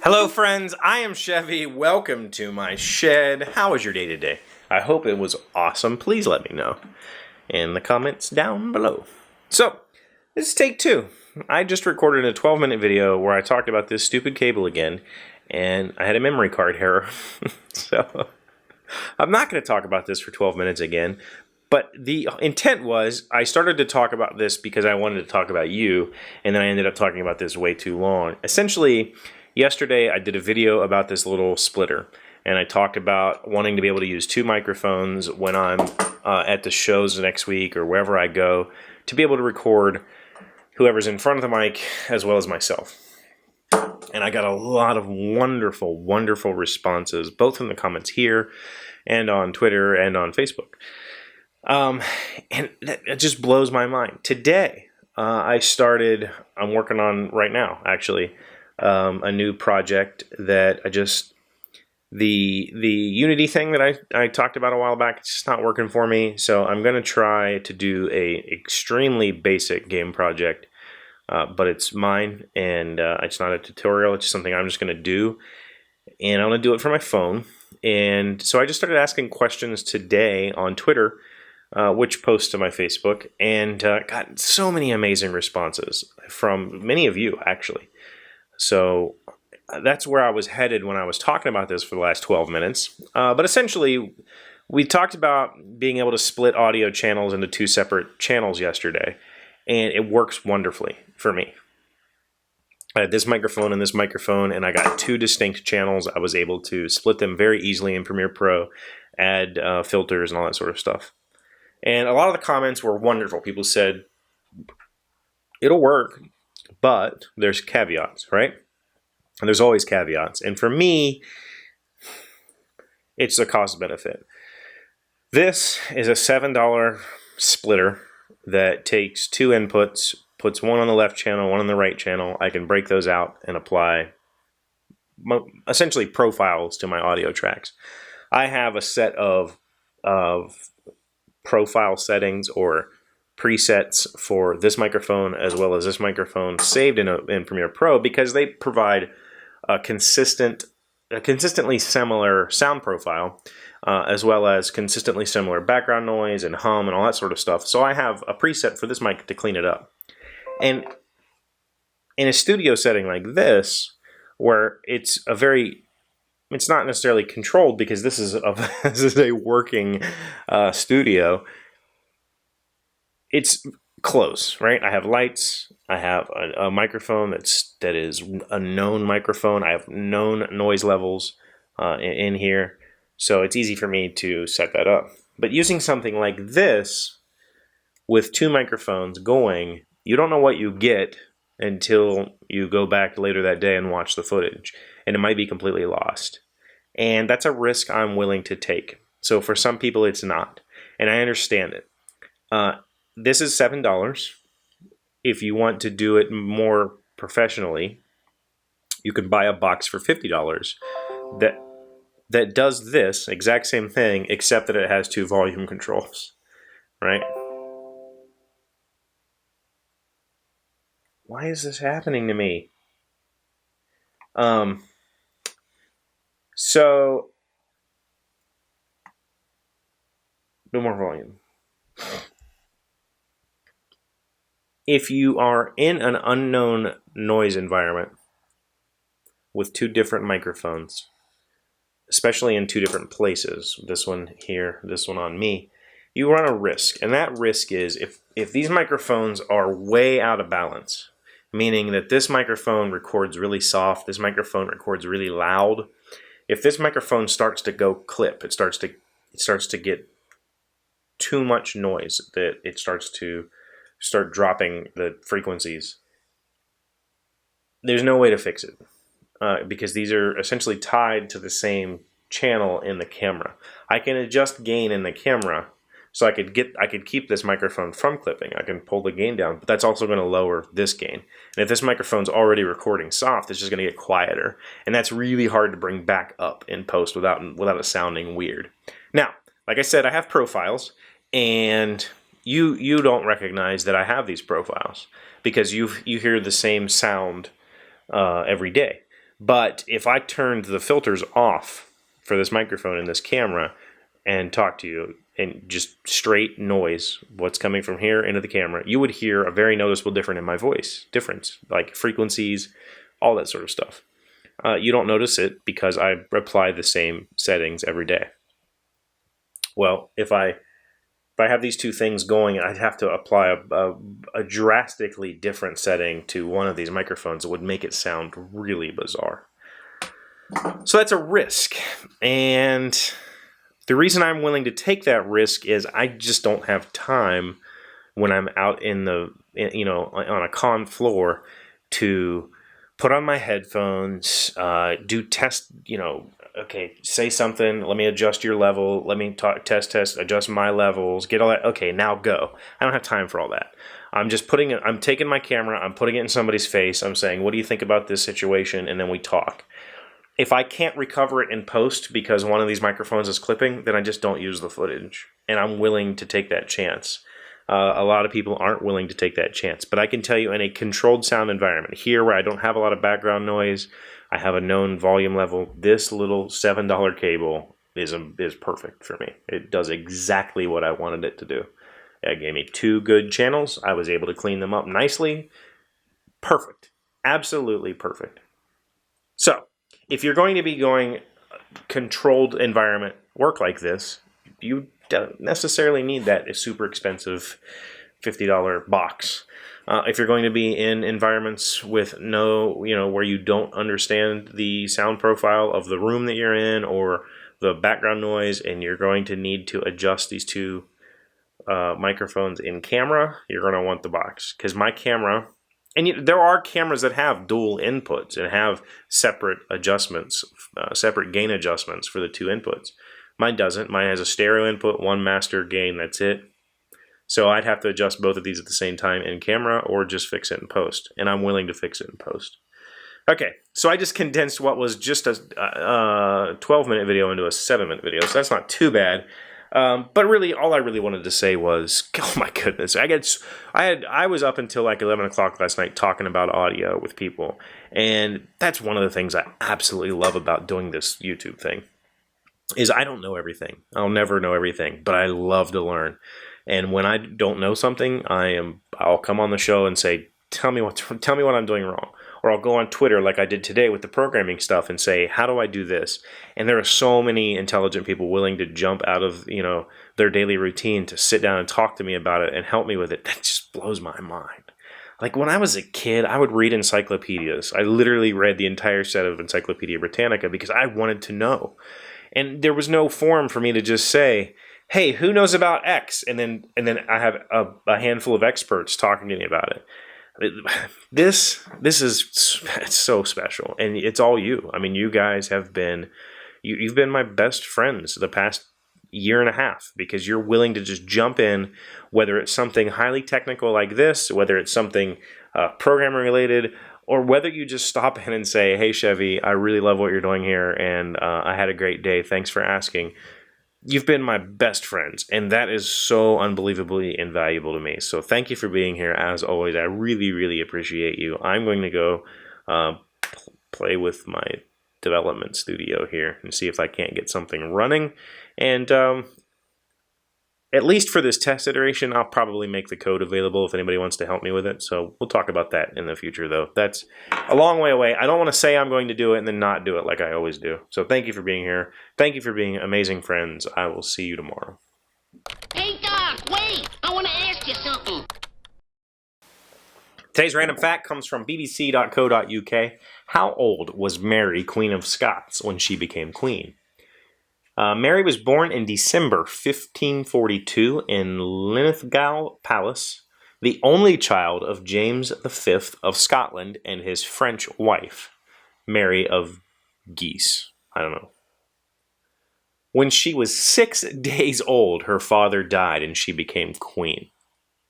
Hello friends, I am Chevee. Welcome to my shed. How was your day today? I hope it was awesome. Please let me know in the comments down below. So, this is take 2. I just recorded a 12-minute video where I talked about this stupid cable again, and I had a memory card error. So, I'm not going to talk about this for 12 minutes again, but the intent was I started to talk about this because I wanted to talk about you, and then I ended up talking about this way too long. Essentially, yesterday, I did a video about this little splitter, and I talked about wanting to be able to use 2 microphones when I'm at the shows next week or wherever I go to be able to record whoever's in front of the mic as well as myself. And I got a lot of wonderful, wonderful responses, both in the comments here and on Twitter and on Facebook. And it just blows my mind. Today, I'm working on right now, actually, a new project that the Unity thing that I talked about a while back, it's just not working for me. So I'm going to try to do a extremely basic game project, but it's mine, and it's not a tutorial. It's just something I'm just going to do, and I'm going to do it for my phone. And so I just started asking questions today on Twitter, which posts to my Facebook, and got so many amazing responses from many of you, actually. So that's where I was headed when I was talking about this for the last 12 minutes. But essentially, we talked about being able to split audio channels into 2 separate channels yesterday, and it works wonderfully for me. I had this microphone and this microphone, and I got 2 distinct channels. I was able to split them very easily in Premiere Pro, add filters and all that sort of stuff. And a lot of the comments were wonderful. People said, it'll work, but there's caveats, right? And there's always caveats. And for me, it's the cost benefit. This is a $7 splitter that takes 2 inputs, puts one on the left channel, one on the right channel. I can break those out and apply essentially profiles to my audio tracks. I have a set of profile settings or presets for this microphone as well as this microphone saved in Premiere Pro because they provide a consistently similar sound profile as well as consistently similar background noise and hum and all that sort of stuff. So I have a preset for this mic to clean it up. And in a studio setting like this, where it's not necessarily controlled because this is a working studio, it's close, right? I have lights. I have a microphone that is a known microphone. I have known noise levels in here, so it's easy for me to set that up. But using something like this with 2 microphones going, you don't know what you get until you go back later that day and watch the footage, and it might be completely lost. And that's a risk I'm willing to take. So for some people, it's not, and I understand it. This is $7. If you want to do it more professionally, you can buy a box for $50 that does this exact same thing, except that it has 2 volume controls, right? Why is this happening to me? So, no more volume. If you are in an unknown noise environment with 2 different microphones, especially in 2 different places, this one here, this one on me, you run a risk. And that risk is if these microphones are way out of balance, meaning that this microphone records really soft, this microphone records really loud, if this microphone starts to go clip, it starts to get too much noise, that it starts to start dropping the frequencies, there's no way to fix it because these are essentially tied to the same channel in the camera. I can adjust gain in the camera so I could keep this microphone from clipping. I can pull the gain down, but that's also going to lower this gain. And if this microphone's already recording soft, it's just going to get quieter, and that's really hard to bring back up in post without it sounding weird. Now, like I said, I have profiles, and you don't recognize that I have these profiles because you hear the same sound every day. But if I turned the filters off for this microphone and this camera and talk to you and just straight noise, what's coming from here into the camera, you would hear a very noticeable difference in my voice, like frequencies, all that sort of stuff. You don't notice it because I apply the same settings every day. Well, if I have these two things going, I'd have to apply a drastically different setting to one of these microphones. It would make it sound really bizarre. So that's a risk. And the reason I'm willing to take that risk is I just don't have time when I'm out on a con floor to put on my headphones, do test, okay, say something, let me adjust your level, let me test, adjust my levels, get all that, okay, now go. I don't have time for all that. I'm taking my camera, I'm putting it in somebody's face, I'm saying, what do you think about this situation? And then we talk. If I can't recover it in post because one of these microphones is clipping, then I just don't use the footage. And I'm willing to take that chance. A lot of people aren't willing to take that chance. But I can tell you, in a controlled sound environment, here where I don't have a lot of background noise, I have a known volume level, this little $7 cable is perfect for me. It does exactly what I wanted it to do. It gave me 2 good channels. I was able to clean them up nicely. Perfect. Absolutely perfect. So, if you're going to be going controlled environment work like this, you don't necessarily need that super expensive $50 box. If you're going to be in environments with where you don't understand the sound profile of the room that you're in or the background noise, and you're going to need to adjust these 2 microphones in camera, you're going to want the box. Because my camera, and there are cameras that have dual inputs and have separate adjustments, separate gain adjustments for the 2 inputs. Mine doesn't. Mine has a stereo input, 1 master gain, that's it. So I'd have to adjust both of these at the same time in camera or just fix it in post. And I'm willing to fix it in post. Okay, so I just condensed what was just a 12-minute video into a 7-minute video. So that's not too bad. But really, all I really wanted to say was, oh my goodness, I was up until like 11 o'clock last night talking about audio with people. And that's one of the things I absolutely love about doing this YouTube thing. Is I don't know everything. I'll never know everything, but I love to learn. And when I don't know something, I'll come on the show and say, tell me what I'm doing wrong. Or I'll go on Twitter like I did today with the programming stuff and say, how do I do this? And there are so many intelligent people willing to jump out of, their daily routine to sit down and talk to me about it and help me with it. That just blows my mind. Like when I was a kid, I would read encyclopedias. I literally read the entire set of Encyclopedia Britannica because I wanted to know. And there was no forum for me to just say, hey, who knows about X? And then I have a handful of experts talking to me about it. This is so special, and it's all you. I mean, you guys have been, you've been my best friends the past year and a half because you're willing to just jump in, whether it's something highly technical like this, whether it's something programming related, or whether you just stop in and say, hey, Chevee, I really love what you're doing here, and I had a great day. Thanks for asking. You've been my best friends, and that is so unbelievably invaluable to me. So thank you for being here, as always. I really, really appreciate you. I'm going to go play with my development studio here and see if I can't get something running. And at least for this test iteration, I'll probably make the code available if anybody wants to help me with it. So we'll talk about that in the future, though. That's a long way away. I don't want to say I'm going to do it and then not do it like I always do. So thank you for being here. Thank you for being amazing friends. I will see you tomorrow. Hey, Doc, wait! I want to ask you something. Today's random fact comes from bbc.co.uk. How old was Mary, Queen of Scots, when she became queen? Mary was born in December 1542 in Linlithgow Palace, the only child of James V of Scotland and his French wife, Mary of Guise. I don't know. When she was 6 days old, her father died and she became queen.